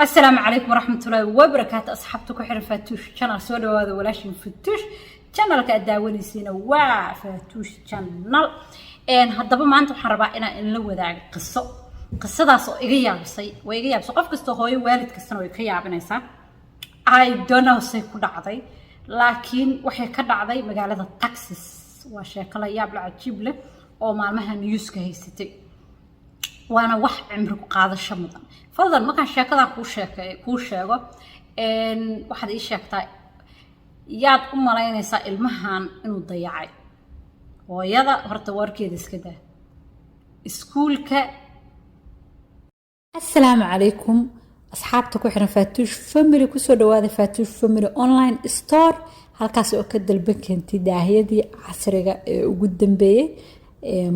السلام عليكم ورحمة الله وبركاته. أصحابتكم حر فاتوش channel سودا هذا ولاشين فاتوش channel كأداولي سينا وفاتوش channel. هالضبط ما أنتم حربا إن لو ذا قصة ده صو إيجابي صي وإيجابي صو قف قصة هاي والد كسرنا وإيجابي نيسا. I don't know سيكون عضي لكن وحي كذا عضي مقالة تكساس وشكله يابل عجيب له أو معلمها نيوز كهيستي. وأنا واحد عمرك قاعد الشمطان فضل ما كان شاكذا كوشة إن واحد إيش شاكتا ياد لين يسا المهان إنه ضيعي ويدا هرتوار كيدس كده سكولك. السلام عليكم أصحابتك وحنا فاتوش فاميلي كسو دواده فاتوش فاميلي أونلاين ستور halkaas oo ka dalbankeentay daahiyadii casriga ee ugu dambeeyay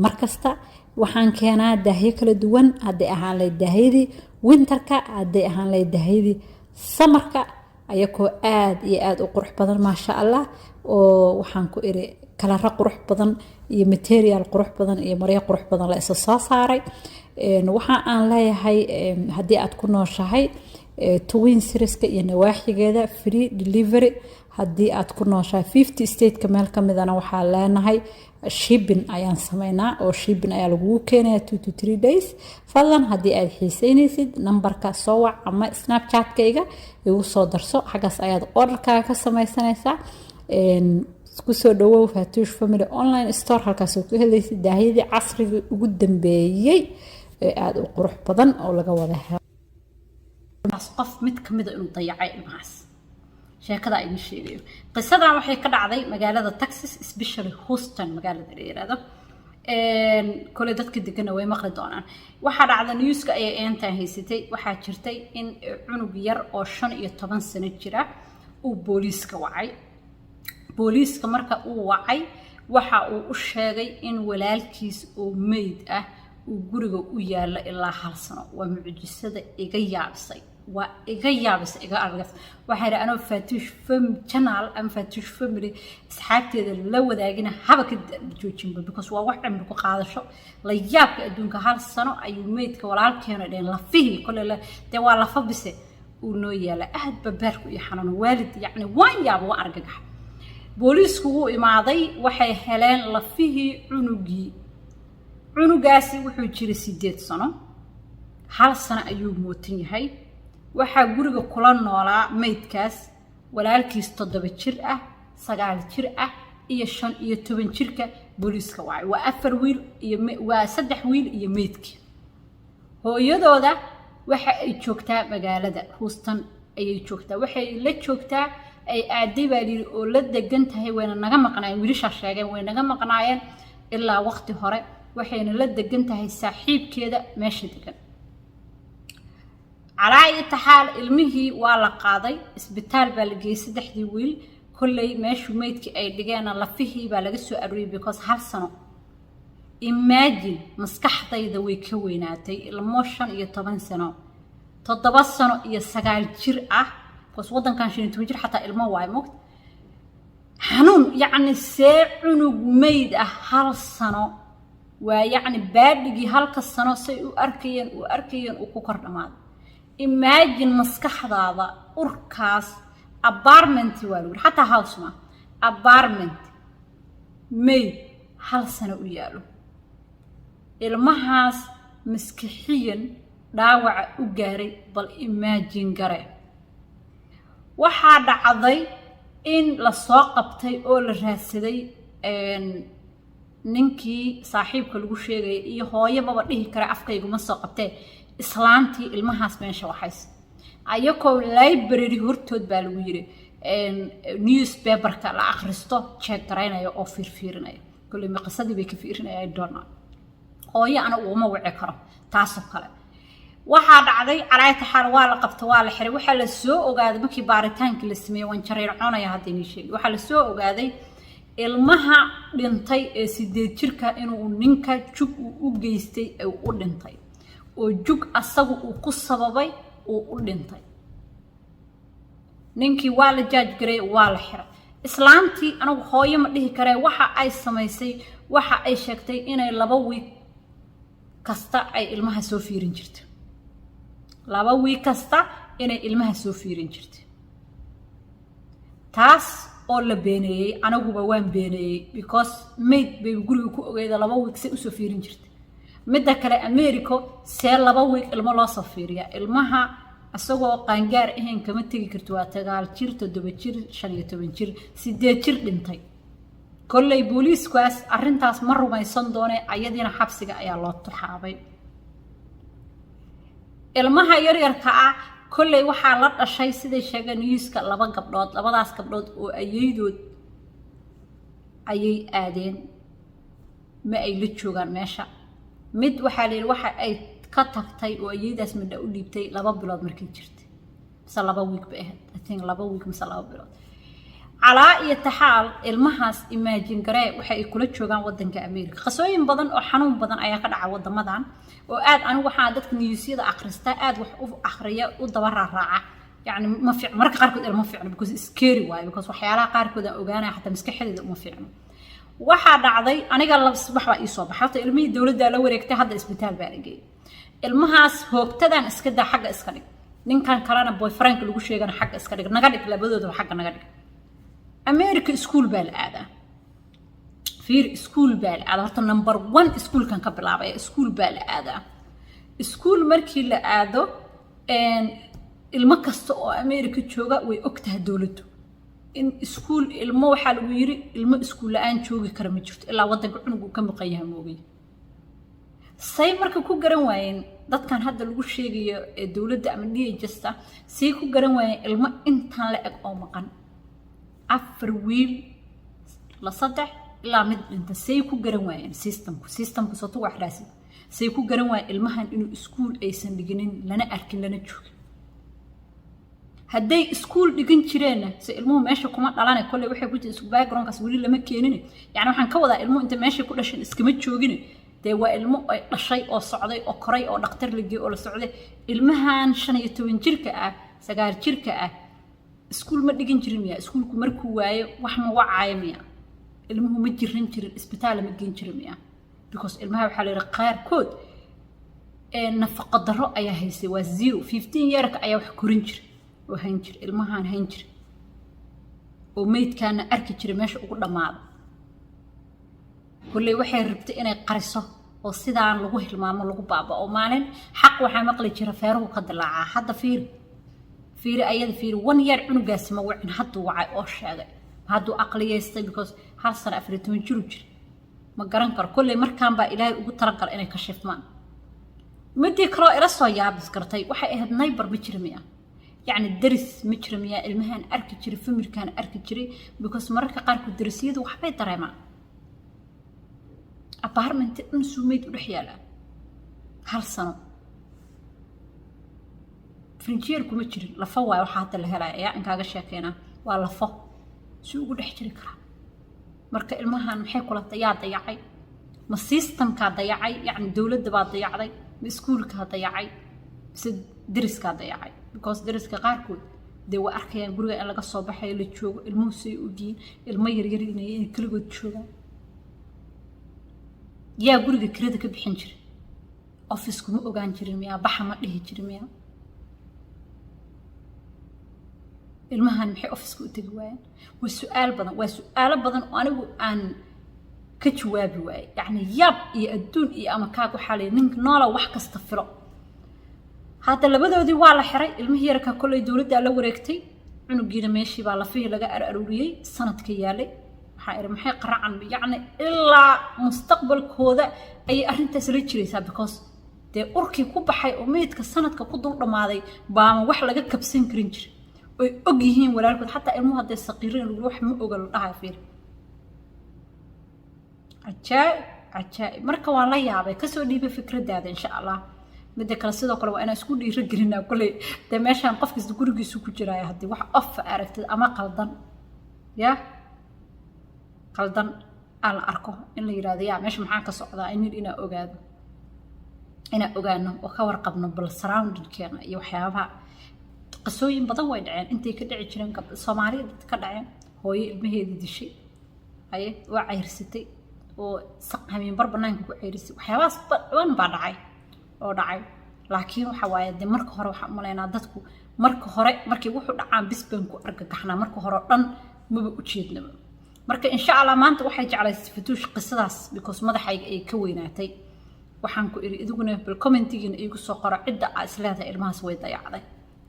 markasta waxaan keenaa daahiyo kala duwan haday ahaan leh daahiyadii winterka haday ahaan leh daahiyadii samarka ayagoo aad iyo aad u qurux badan ma sha Allah oo waxaan ku iri kala qurux badan iyo material qurux badan iyo maryo qurux badan la isa soo saaray waxa aan leeyahay hadii aad ku nooshahay twin serieska iyo nawaaxigeeda free delivery hadii aad ku nooshahay 50 state ka meel kamidana waxa leenahay shipping ayaan sameynaa oo shipping ayaa lagu keenayaa 2 to 3 days fadlan hadii aad xiiseynaysid numberka soo wac ama snapchat-kayga igu soo darso xagaas ayaad order-kaaga ka sameysanaysaa ku soo dhawow Fatush Family Online Store halkaas oo ku helaysid daahiyadii casriga ugu dambeeyay ee aad u qurux badan oo laga wada helo qof mid kamid ah inuu dayacay ilmahaas sheekada ay sheegay qisada waxay ka dhacday magaalada Texas especially Houston magaalada dheeraada kole dadka degan way maqli doonaan waxa dhacday newska ay inta haysatay waxa jirtay in cunug yar oo 15 sano jira uu booliiska wacay booliiska marka uu wacay waxa uu u sheegay in walaalkiis oo meyd ah uu guriga u yaala ilaa hal sano waa mucjisada iga yaabsay iga argas waxa anoo Fatush channel am Fatush family asxaabteeda la wadaagina haba ka joojin because waa wax cimri ku qaadasho la yaabka adduunka hal sano ayuu meydka walaalkeena dheen la fihi kullu de waa la fabise uu noo yaala aad babarku iyo xanuun waalid yani waan yaab waa argagax booliisku uu imaaday waxay heleen la fihi cunugaasi wuxuu jiray 8 sano hal sano ayuu mootin yahay waxa guriga kula noolaa meydkaas walaalkiis 7 jir ah 9 jir ah iyo 15 jirka booliiska waa 4 wiil iyo waa 3 wiil iyo meydkii hooyadooda waxa ay joogtaa magaalada Houston ayay joogtaa waxay la joogtaa ay aaday baaliri oo la degan tahay wayna naga maqnaayeen wiilasha sheegeen way naga maqnaayeen ilaa waqti hore waxayna la degan tahay saaxiibkeeda meesha degan على أي حال المهي ولا قاضي إسبيتال بالجي سدحدي ويل كل ماشي ميت كأي دجانا لفيه بالجسوا أروي because هالسنة imagine مسكح ضيدا ويكويناتي الموشن يطبن سنة تطبع سنة يسجل جرأة because وضن كان شيء توجر حتى المواعي مقت حنون يعني ساعنو ميد هالسنة ويعني بادجي هالكسنة سيء أركيان وكوكر نماد imagine maskaxdaada urkaas apartment waalur hatta house ma apartment may hal sano u yaalo ilmahaas maskaxiyan dhaawac u gaaray bal imagine gare waxa dhacday in la soo qabtay oo la raadsaday ninkii saaxiibka lagu sheegay iyo hooyaba dhihi kara afkaygu ma soo qabtay islaantii ilmahaas meesha waxays ayakoo library hortood baa lagu yiri newspaper-ka la akhristo check gareynayo oo fiirfiirinayo kulli maqsadii bay ka fiirinayay doona hooyo ana uma wici karo taas oo kale waxa dhacday calaayta xal waa la qabto waa la xiray waxa la soo ogaaday markii baaritaanka la sameeyay wan jareer cunaya hadii ni sheegay waxa la soo ogaaday ilmaha dhintay ee 8 jirka inuu ninka jug u geystay u dhintay oo jug asagu uu ku sababay oo u dhintay ninkii waa la judge garay waa la xiray islaantii anagu hooyo ma dhihi karee waxa ay sameysay waxa ay sheegtay inay 2 week kasta ay ilmaha soo fiirin jirtay 2 week kasta inay ilmaha soo fiirin jirtay taas oo la beeneeyay anaguba waan beeneeyay because maid bay guriga ku ogeeyda 2 week say u soo fiirin jirtay midda kale America see 2 week ilmo loo soo fiiriya ilmaha asagoo qaangaar ahayn kama tagi karto waa 9 jir 7 jir 15 jir 8 jir dhintay kolley booliiskaas arrintaas ma rumaysan doone ayadiina xabsiga ayaa loo taxaabay ilmaha yaryarka ah kolley waxaa la dhashay siday sheegeen newska 2 gabdhood labadaas gabdhood oo ayaydood ayay aadeen ma ay la joogaan meesha mid waxaa leeyahay waxa ay ka tagtay oo ayaydaas midda u dhiibtay 2 bilood markay jirtay mise 2 week ba ahayd I think 2 week mise 2 bilood calaa iyo taxaal ilmahaas imagine garee waxa ay kula joogaan wadanka America qasooyin badan oo xanuun badan ayaa ka dhacay wadamadan oo aad anigu waxaa dadka newsyada akhristaa aad wax u akhriya u daba raaca yani ma fiicno marka qaarkood ilmo fiicno because scary way because waxyaalaha qaarkood aan ogaanay xataa maskaxdeeda uma fiicno waxa dhacday aniga la subax baa ii soo baxay ilmihii dawladda la wareegtay hadda isbitaal baa la geeyay ilmahaas hoogtadan iska daa xagga iska dhig ninkan kalena boyfriend lagu sheegana xagga iska dhig naga dhig labadooda xagga naga dhig America school baa la aadaa fiir school baa la aadaa horta number 1 school kan ka bilaabay school baa la aadaa school markii la aado ilmo kasta oo America jooga way ogtahay dawladdu in school ilmo waxa lagu yiri ilmo school aan joogi kara ma jirto ilaa wadanka cunugu ka maqan yahay moogay say marka ku garan waayeen dadkan hadda lagu sheegayo ee dawladda ama DHS say ku garan waayeen ilmo intaan la eg oo maqan afar wiil la saddex ilaa mid inta say ku garan waayeen systemku soo tuwa xiraasi say ku garan waayeen ilmahan inuu school aysan dhiginin lana arkin lana joogin hadday school dhigan jireen si ilmuhu meesha kuma dhalanay kulli waxay ku jiraan backgroundkaas wali lama keenin yani waxaan ka wadaa ilmuhu inta meesha ku dhashin iskama joogin dee waa ilmo ay dhashay oo socday oo koray oo dhakhtar la geeyay oo la socday ilmahan 15 jirka ah 9 jirka ah school ma dhigan jirin miya schoolku markuu waayo wax ma wacay miya ilmuhu ma jirin jirin isbitaal ma geen jirin miya because ilmaha waxa la yiraahdaa qaar kood nafaqo daro ayaa haysay waa 15 yeerka ayaa wax korin jiray oo hayn jir ilmahan hayn jir oo meydkaana arki jiray meesha ugu dhamaado kulli waxay rabtay inay qariso oo sidaan lagu hilmaamo lagu baaba oo maalin xaq waxa maqli jira feeruhu ka dilaaca hadda fiir ayada fiir 1 year cunugaas ma wicin haduu wacay oo sheegay haduu aqliyeystay because hal sana 14 jir ma garan karo kulli markaan baa ilaahay ugu talagal inay ka shifmaan midii kale ila soo yaabis kartay waxay ahayd neighbor ma jirmiya يعني درس مجرمية المهن أركجري فمر كان أركجري because مرة قارك الدرسية وحبيت دريمة apartment إنسو ميت ورحيالة هالسنة فرنجير كمجري لفوا وحاط اللي هلا يا إنك هذا شاكينا واللفوا شو يقول يحجري كرا مرة المهن محيكوا ضيعي ما السيستم كضيعي يعني الدولة دبا ضيعي بسكول كضيعي بس درس كضيعي because dariska qaarkood de waa arkayaan guriga in laga soo baxay la joogo ilmuhu say u diin ilmo yar inay kaligood joogaan yaa guriga kirada ka bixin jiray office kuma ogaan jirin miya baxa ma dhihi jirin miya ilmahan maxay office ku tagi waayeen waa su'aalo badan oo anigu aan ka jawaabi waayay yani yaab iyo adduun iyo ama kaag waxa leeyahay ninka noola wax kasta filo هذا لبدودي ولا حري المهيرة ككل دولة على ورقتي عنو جينا ماشي بالله فيه لقى أروري سنة كيالي حائر محي قرعن يعني إلا مستقبل كودا أي أهل تسريج ريسا because ده أركي كوب حي أميت كسنة كقدر رمادي بام وح لقى كبسين كرنجر وأجيهين ولا لكن حتى المهد الصغيرين الروح مؤجل راح فيه عجائب مركب والله يابي كسر دي بفكرة ده إن شاء الله midda kale sidoo kale waa inaan isku dhiiri gelinaa kulay de meeshan qofkiisa gurigiisu ku jiraa hadii wax af aragtid ama qaldan aan arko in la yiraahdo yaa meesha maxaa ka socdaa inaa ogaano oo ka warqabno bal surrounding-keena iyo waxyaabaha qasooyin badan way dhaceen intay ka dhici jireen Soomaaliyeed ka dhaceen hooyo ilmaheedii dishay ay waa cayrsatay oo saqameen barbanaanka ku cayrsay waxyaabahaas badan baa dhacay oo dhacay laakiin waxa waaye de marka hore waxaan umaleynaa dadku marka hore markii wuxuu dhacaan bis baan ku argagaxnaa marka hore dhan maba u jeednaba marka insha Allah maanta waxay jeclaysay Fatuush qisadaas because madaxayga ay ka weynaatay waxaan ku iri iduguna bal commentigiina igu soo qoro cidda aad isleedahay ilmahaas way dayacday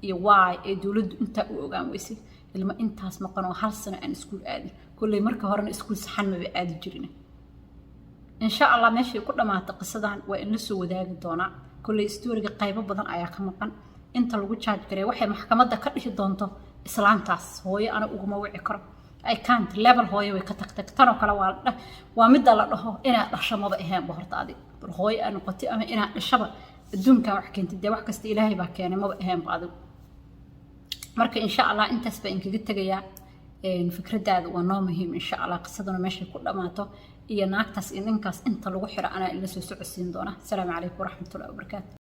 iyo why ee dawladdu inta u ogaan weysay ilma intaas maqan oo hal sano aan iskuul aadin kullay marka horena iskuul saxan ma aadi jirin insha Allah meeshii ku dhamaatay qisadan waa in la soo wadaagi doonaa kullay storyga qaybo badan ayaa ka maqan inta lagu charge garay waxay maxkamadda ka dhihi doonto islaantaas hooyo ana uguma wici karo I can't level hooyo way ka tagtay tan oo kale waa mid la dhaho inaad dhasho maba ahayn boqortaadi hooyo aan noqotay ama inaad dhashaba adduunka wax keentay wax kasta Ilaahay baa keenay maba ahayn baad marka insha Allah intaas baan kaga tagayaa fikradaada waa noo muhiim insha Allah qisaduna meesha ku dhamaato iyo naagtaas in ninkaas inta lagu xiro ana ila soo socodsiin doona assalaamu calaykum waraxmatullaahi wabarakaatuh